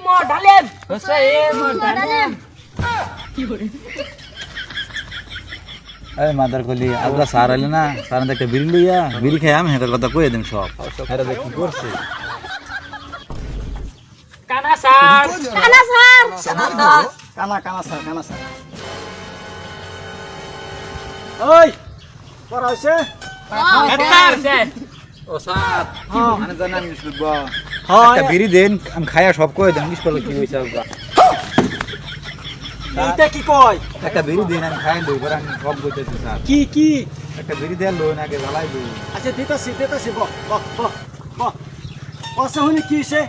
মো ডালেন হচ্ছে এ ডালেন এই মাদার কলি আল্লাহ স্যার আইলে না স্যার একটা বিড়ি লইয়া বিড়ি খাই আমি হেতার কথা কয়ে দিম সব হেরা দেখ কি করছে কানা স্যার কানা স্যার কানা স্যার ওই পড়া হইছে স্যার ও স্যার মানে জানা আমি শুনবো হ্যাঁ একটা বিড়ি দেন আমি খাইয়া সব কয়ে দিম স্কুলে কি হইছে এইটা কি কয় একটা বিড়ি দেন আমি খাই লই করে আমি সব কইতেছি স্যার কি একটা বিড়ি দেন লই নাকি জ্বালাই লই আচ্ছা দিতেছি বহ কসে হইনি কি হইছে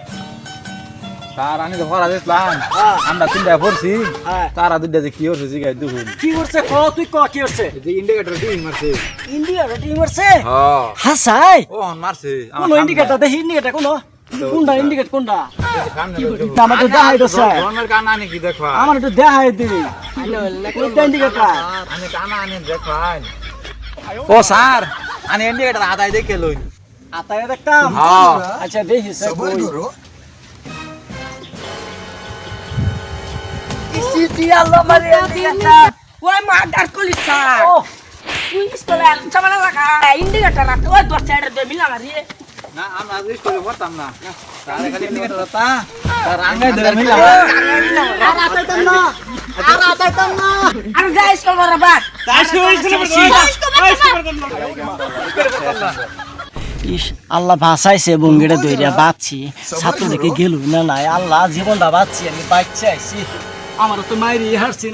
স্যার আমি তো পড়া দিলাম হ্যাঁ। আমরা তিনটা পড়ছি হ্যাঁ। তারা দুইটা যে কি হচ্ছে জিগাই দুহুন কি করছে তুই কি করছে এই যে ইন্ডিকেটর দিই মারছে ইন্ডিয়া টিম করছে হ্যাঁ হাসাই ও মারছে কোন ইন্ডিকেটর দেখি ইন্ডিকেটর কোনটা ইন্ডিকেট কোনটা সামনে আমার তো দেখাই তো স্যার ধর্মের কানা আনি কি দেখো আমার একটু দেখাই দিবি কোনটা ইন্ডিকেটর আমি কানা আনি দেখাই ও স্যার আনি ইন্ডিকেটর আদায় দেখে লই আতায় দেখতাম হ্যাঁ আচ্ছা দেখি স্যার কই ইসি আল্লাহ মারি ইন্ডিকেটর ওই মাদার কলি স্যার তুই স্কুলে চামানা লাগা ইন্ডিকেটর রাখতে ওই দশ সাইডে দে মিলা মারি না আমরা আজ স্কুলে পড়তাম না তাহলে খালি ইন্ডিকেটর তা তার আঙ্গাই ধরে মিলা আর আতাইতাম না আর যাই স্কুল বড় বা ইস আল্লাহ ভাসাইছে বঙ্গিটা দইরা বাঁচছি ছাত্র দেখে গেল না নাই আল্লাহ জীবনটা বাঁচছি আমি বাচ্চা আইছি আমার তো মাইরি হারছি না